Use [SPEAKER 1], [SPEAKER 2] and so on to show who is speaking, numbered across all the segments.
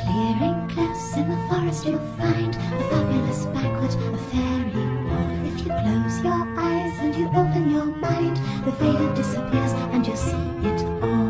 [SPEAKER 1] clearing close in the forest you'll find a fabulous banquet, a fairy ball. If you close your eyes and you open your mind, the veil disappears and you'll see it all.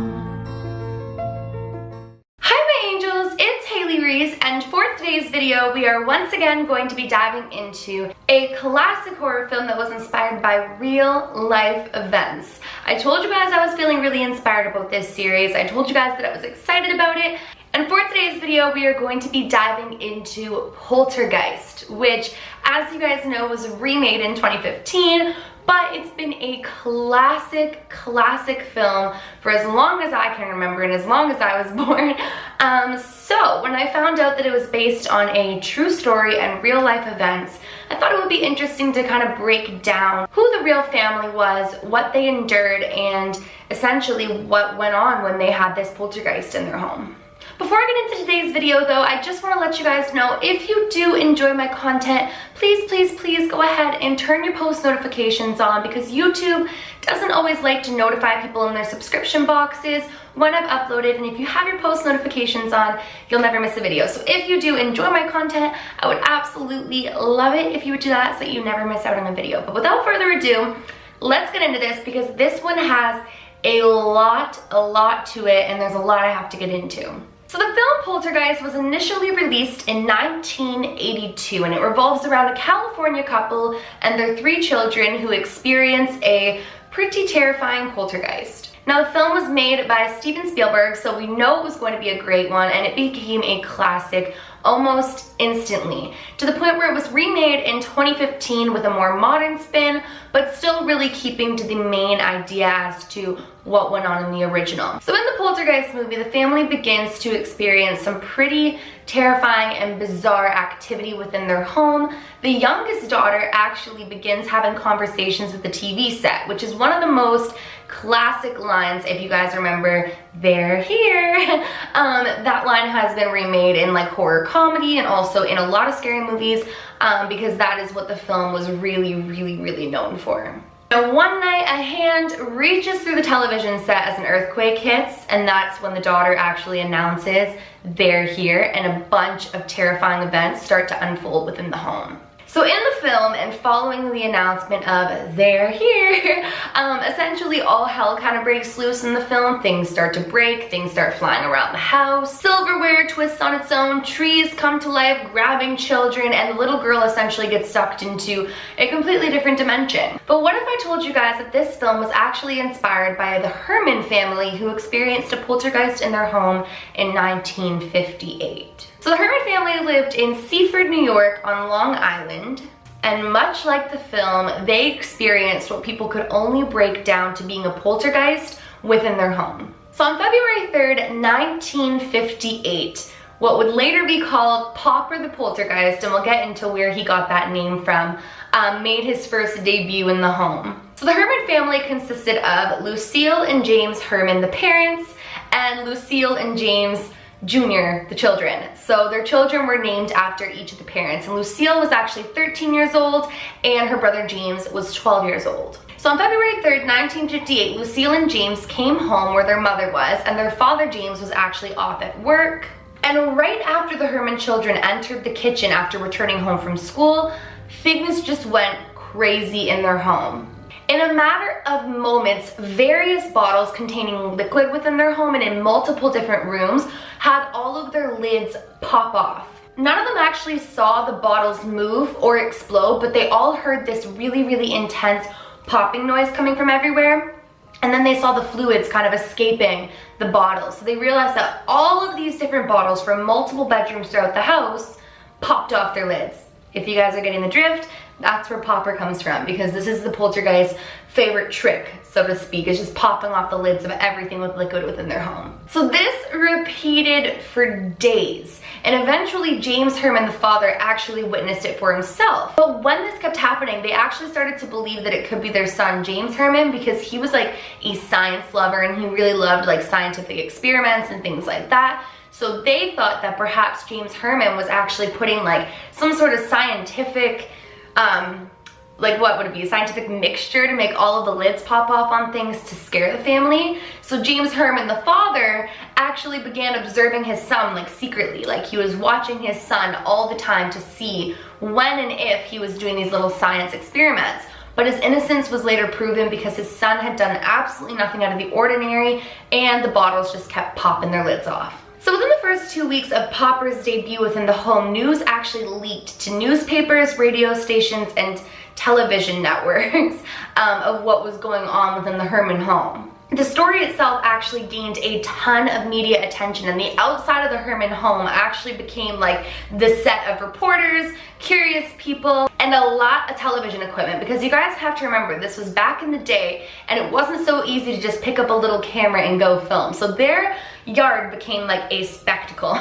[SPEAKER 2] Hi my angels, it's Hailey Reese, and for today's video we are once again going to be diving into a classic horror film that was inspired by real life events. I told you guys I was feeling really inspired about this series. I told you guys that I was excited about it. And for today's video, we are going to be diving into Poltergeist, which, as you guys know, was remade in 2015, but it's been a classic film for as long as I can remember and as long as I was born. So when I found out that it was based on a true story and real life events, I thought it would be interesting to kind of break down who the real family was, what they endured, and essentially what went on when they had this poltergeist in their home. Before I get into today's video though, I just want to let you guys know, if you do enjoy my content, please go ahead and turn your post notifications on, because YouTube doesn't always like to notify people in their subscription boxes when I've uploaded, and if you have your post notifications on, you'll never miss a video. So if you do enjoy my content, I would absolutely love it if you would do that so that you never miss out on a video. But without further ado, let's get into this, because this one has a lot to it, and there's a lot I have to get into. So the film Poltergeist was initially released in 1982, and it revolves around a California couple and their 3 children who experience a pretty terrifying poltergeist. Now the film was made by Steven Spielberg, so we know it was going to be a great one, and it became a classic almost instantly, to the point where it was remade in 2015 with a more modern spin, but still really keeping to the main idea as to what went on in the original. So in the Poltergeist movie, the family begins to experience some pretty terrifying and bizarre activity within their home. The youngest daughter actually begins having conversations with the TV set, which is one of the most classic lines, if you guys remember, "They're here." That line has been remade in like horror comedy and also in a lot of scary movies, because that is what the film was really known for. Now one night, a hand reaches through the television set as an earthquake hits, and that's when the daughter actually announces, "They're here," and a bunch of terrifying events start to unfold within the home. So in the film, and following the announcement of "They're here," essentially all hell kind of breaks loose in the film. Things start to break, things start flying around the house, silverware twists on its own, trees come to life grabbing children, and the little girl essentially gets sucked into a completely different dimension. But what if I told you guys that this film was actually inspired by the Herrmann family, who experienced a poltergeist in their home in 1958? So the Herrmann family lived in Seaford, New York on Long Island, and much like the film, they experienced what people could only break down to being a poltergeist within their home. So on February 3rd, 1958, what would later be called Popper the Poltergeist, and we'll get into where he got that name from, made his first debut in the home. So the Herrmann family consisted of Lucille and James Herrmann, the parents, and Lucille and James Jr., the children. So their children were named after each of the parents, and Lucille was actually 13 years old and her brother James was 12 years old. So on February 3rd, 1958, Lucille and James came home where their mother was, and their father James was actually off at work. And right after the Herrmann children entered the kitchen after returning home from school, things just went crazy in their home. In a matter of moments, various bottles containing liquid within their home and in multiple different rooms had all of their lids pop off. None of them actually saw the bottles move or explode, but they all heard this really intense popping noise coming from everywhere. And then they saw the fluids kind of escaping the bottles. So they realized that all of these different bottles from multiple bedrooms throughout the house popped off their lids. If you guys are getting the drift, that's where Popper comes from, because this is the poltergeist's favorite trick, so to speak, is just popping off the lids of everything with liquid within their home. So this repeated for days, and eventually James Herrmann, the father, actually witnessed it for himself. But when this kept happening, they actually started to believe that it could be their son, James Herrmann, because he was like a science lover and he really loved like scientific experiments and things like that. So they thought that perhaps James Herrmann was actually putting like some sort of scientific like, what would it be, a scientific mixture to make all of the lids pop off on things to scare the family. So James Herrmann, the father, actually began observing his son, like, secretly. Like, he was watching his son all the time to see when and if he was doing these little science experiments. But his innocence was later proven because his son had done absolutely nothing out of the ordinary, and the bottles just kept popping their lids off. So within the first 2 weeks of Popper's debut within the home, news actually leaked to newspapers, radio stations, and television networks of what was going on within the Herrmann home. The story itself actually gained a ton of media attention, and the outside of the Herrmann home actually became like the set of reporters, curious people, and a lot of television equipment, because you guys have to remember, this was back in the day and it wasn't so easy to just pick up a little camera and go film. So their yard became like a spectacle.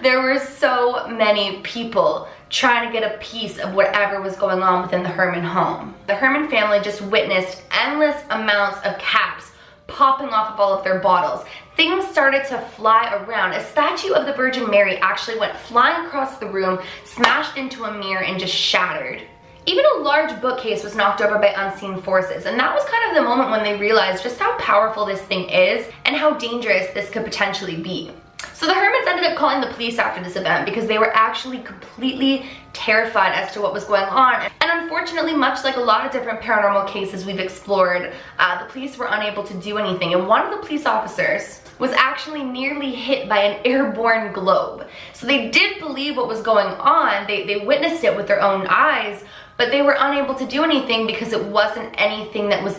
[SPEAKER 2] There were so many people trying to get a piece of whatever was going on within the Herrmann home. The Herrmann family just witnessed endless amounts of caps popping off of all of their bottles. Things started to fly around. A statue of the Virgin Mary actually went flying across the room, smashed into a mirror, and just shattered. Even a large bookcase was knocked over by unseen forces, and that was kind of the moment when they realized just how powerful this thing is and how dangerous this could potentially be. So the Herrmanns ended up calling the police after this event because they were actually completely terrified as to what was going on. And unfortunately, much like a lot of different paranormal cases we've explored, the police were unable to do anything. And one of the police officers was actually nearly hit by an airborne globe. So they did believe what was going on. They witnessed it with their own eyes, but they were unable to do anything because it wasn't anything that was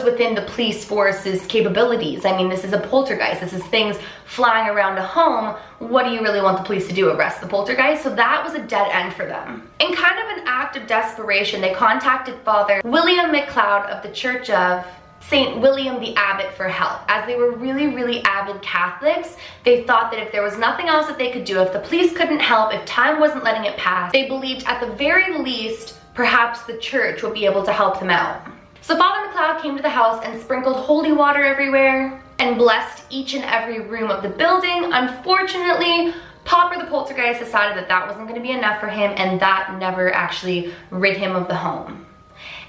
[SPEAKER 2] within the police force's capabilities. I mean, this is a poltergeist. This is things flying around a home. What do you really want the police to do? Arrest the poltergeist? So that was a dead end for them. In kind of an act of desperation, they contacted Father William McLeod of the Church of St. William the Abbot for help. As they were really, really avid Catholics, they thought that if there was nothing else that they could do, if the police couldn't help, if time wasn't letting it pass, they believed at the very least, perhaps the church would be able to help them out. So Father McLeod came to the house and sprinkled holy water everywhere and blessed each and every room of the building. Unfortunately, Popper the poltergeist decided that that wasn't going to be enough for him, and that never actually rid him of the home.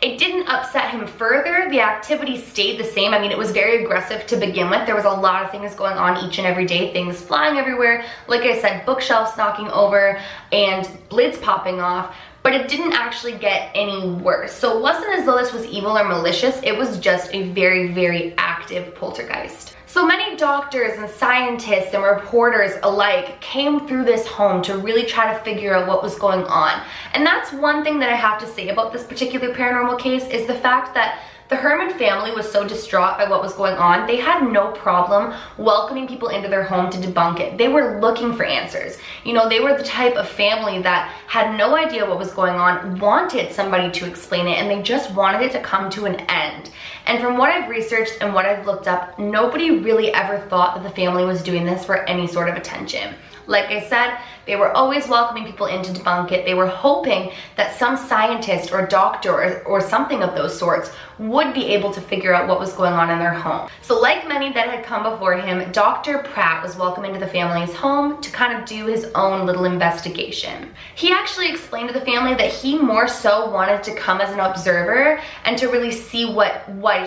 [SPEAKER 2] It didn't upset him further. The activity stayed the same. I mean, it was very aggressive to begin with. There was a lot of things going on each and every day, things flying everywhere. Like I said, bookshelves knocking over and lids popping off. But it didn't actually get any worse. So it wasn't as though this was evil or malicious. It was just a very, very active poltergeist. So many doctors and scientists and reporters alike came through this home to really try to figure out what was going on. And that's one thing that I have to say about this particular paranormal case, is the fact that the Herrmann family was so distraught by what was going on, they had no problem welcoming people into their home to debunk it. They were looking for answers. You know, they were the type of family that had no idea what was going on, wanted somebody to explain it, and they just wanted it to come to an end. And from what I've researched and what I've looked up, nobody really ever thought that the family was doing this for any sort of attention. Like I said, they were always welcoming people in to debunk it. They were hoping that some scientist or doctor or something of those sorts would be able to figure out what was going on in their home. So like many that had come before him, Dr. Pratt was welcomed into the family's home to kind of do his own little investigation. He actually explained to the family that he more so wanted to come as an observer and to really see what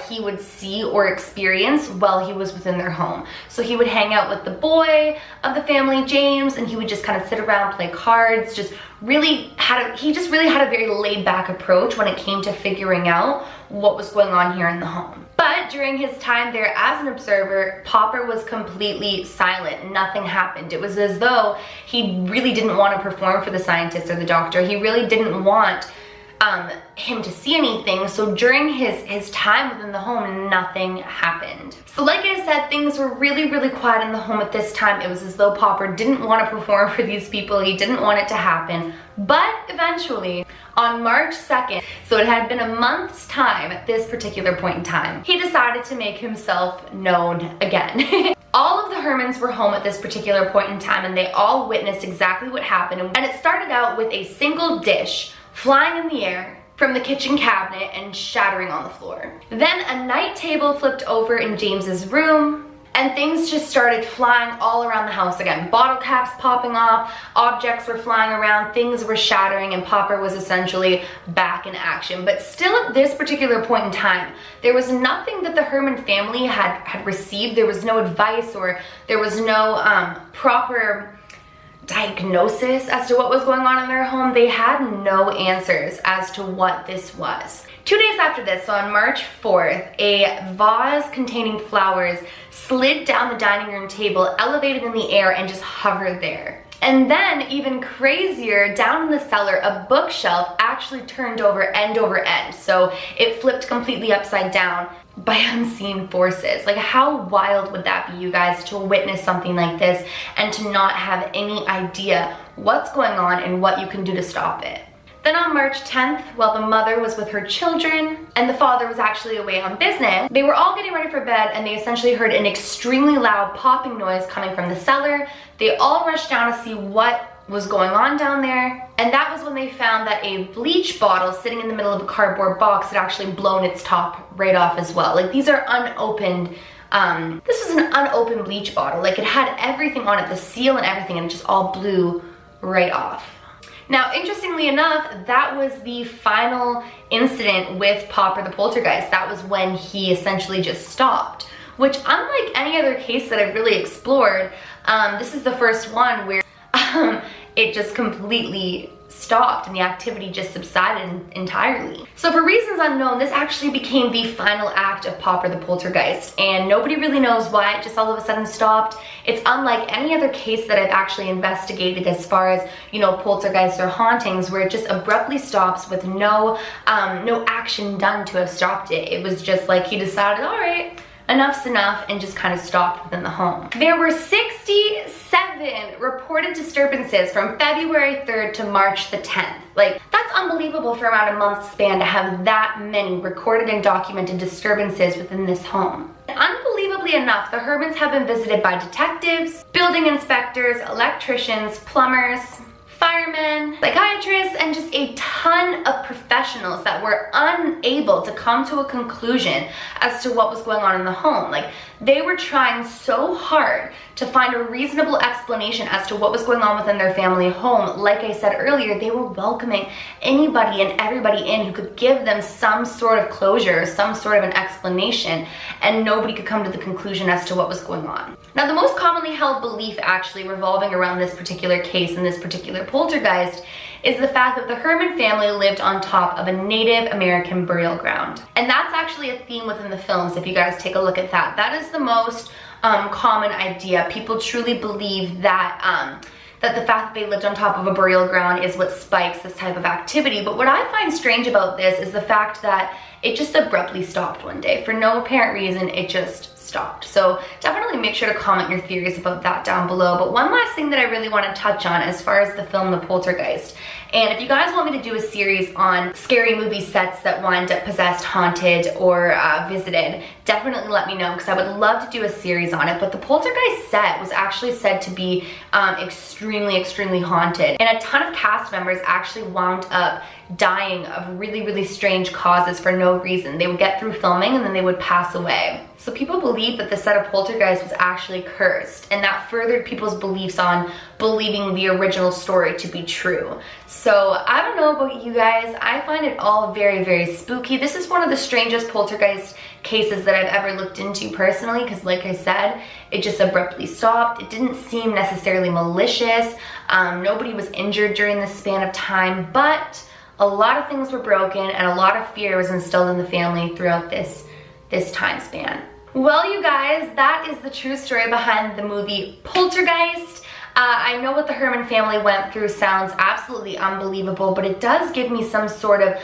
[SPEAKER 2] he would see or experience while he was within their home. So he would hang out with the boy of the family, James, and he would just kind of sit around, play cards, he just really had a very laid back approach when it came to figuring out what was going on here in the home. But during his time there as an observer, Popper was completely silent. Nothing happened. It was as though he really didn't want to perform for the scientist or the doctor. He really didn't want him to see anything. So during his time within the home, nothing happened. So like I said, things were really, really quiet in the home at this time. It was as though Popper didn't want to perform for these people. He didn't want it to happen. But eventually, on March 2nd, so it had been a month's time at this particular point in time, he decided to make himself known again. All of the Herrmanns were home at this particular point in time, and they all witnessed exactly what happened. And it started out with a single dish flying in the air from the kitchen cabinet and shattering on the floor. Then a night table flipped over in James's room, and things just started flying all around the house again. Bottle caps popping off, objects were flying around, things were shattering, and Popper was essentially back in action. But still at this particular point in time, there was nothing that the Herrmann family had received. There was no advice, or there was no proper diagnosis as to what was going on in their home. They had no answers as to what this was. 2 days after this, so on March 4th, a vase containing flowers slid down the dining room table, elevated in the air, and just hovered there. And then, even crazier, down in the cellar, a bookshelf actually turned over end. So it flipped completely upside down by unseen forces. Like, how wild would that be, you guys, to witness something like this and to not have any idea what's going on and what you can do to stop it? Then on March 10th, while the mother was with her children and the father was actually away on business, they were all getting ready for bed, and they essentially heard an extremely loud popping noise coming from the cellar. They all rushed down to see what was going on down there, and that was when they found that a bleach bottle sitting in the middle of a cardboard box had actually blown its top right off as well. Like, these are unopened. This was an unopened bleach bottle. Like, it had everything on it, the seal and everything, and it just all blew right off. Now, interestingly enough, that was the final incident with Popper the Poltergeist. That was when he essentially just stopped, which, unlike any other case that I've really explored, this is the first one where it just completely stopped and the activity just subsided entirely. So for reasons unknown, this actually became the final act of Popper the Poltergeist, and nobody really knows why it just all of a sudden stopped. It's unlike any other case that I've actually investigated as far as, you know, poltergeists or hauntings, where it just abruptly stops with no action done to have stopped it. It was just like he decided, all right, enough's enough, and just kind of stopped within the home. There were 67 reported disturbances from February 3rd to March the 10th. Like, that's unbelievable for around a month span to have that many recorded and documented disturbances within this home. Unbelievably enough, the Herrmanns have been visited by detectives, building inspectors, electricians, plumbers, firemen, psychiatrists, and just a ton of professionals that were unable to come to a conclusion as to what was going on in the home. Like, they were trying so hard to find a reasonable explanation as to what was going on within their family home. Like I said earlier, they were welcoming anybody and everybody in who could give them some sort of closure, some sort of an explanation, and nobody could come to the conclusion as to what was going on. Now, the most commonly held belief actually revolving around this particular case and this particular poltergeist is the fact that the Herrmann family lived on top of a Native American burial ground. And that's actually a theme within the films, if you guys take a look at that. That is the most common idea. People truly believe that that the fact that they lived on top of a burial ground is what spikes this type of activity. But what I find strange about this is the fact that it just abruptly stopped one day. For no apparent reason, it just stopped. So definitely make sure to comment your theories about that down below. But one last thing that I really want to touch on as far as the film The Poltergeist, and if you guys want me to do a series on scary movie sets that wind up possessed, haunted, or visited, definitely let me know, because I would love to do a series on it. But the Poltergeist set was actually said to be extremely haunted, and a ton of cast members actually wound up dying of really strange causes for no reason. They would get through filming and then they would pass away. So people believe that the set of Poltergeist was actually cursed, and that furthered people's beliefs on believing the original story to be true. So I don't know about you guys, I find it all very spooky. This is one of the strangest poltergeist cases that I've ever looked into personally, because like I said, it just abruptly stopped. It didn't seem necessarily malicious. Nobody was injured during this span of time, but a lot of things were broken and a lot of fear was instilled in the family throughout this time span. Well, you guys, that is the true story behind the movie Poltergeist. I know what the Herrmann family went through sounds absolutely unbelievable, but it does give me some sort of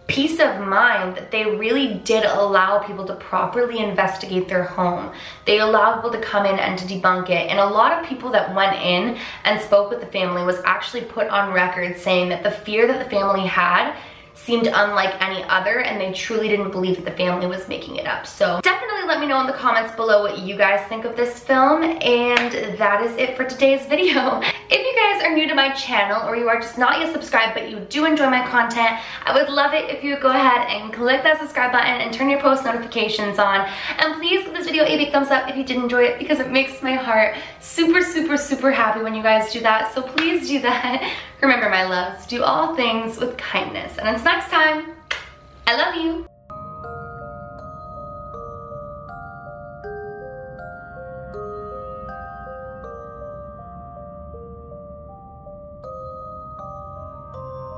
[SPEAKER 2] peace of mind that they really did allow people to properly investigate their home. They allowed people to come in and to debunk it. And a lot of people that went in and spoke with the family was actually put on record saying that the fear that the family had seemed unlike any other, and they truly didn't believe that the family was making it up. So definitely let me know in the comments below what you guys think of this film, and that is it for today's video. If you guys are new to my channel, or you are just not yet subscribed but you do enjoy my content, I would love it if you would go ahead and click that subscribe button and turn your post notifications on, and please give this video a big thumbs up if you did enjoy it, because it makes my heart super, super, super happy when you guys do that. So please do that. Remember, my loves, do all things with kindness, and until next time, I love you.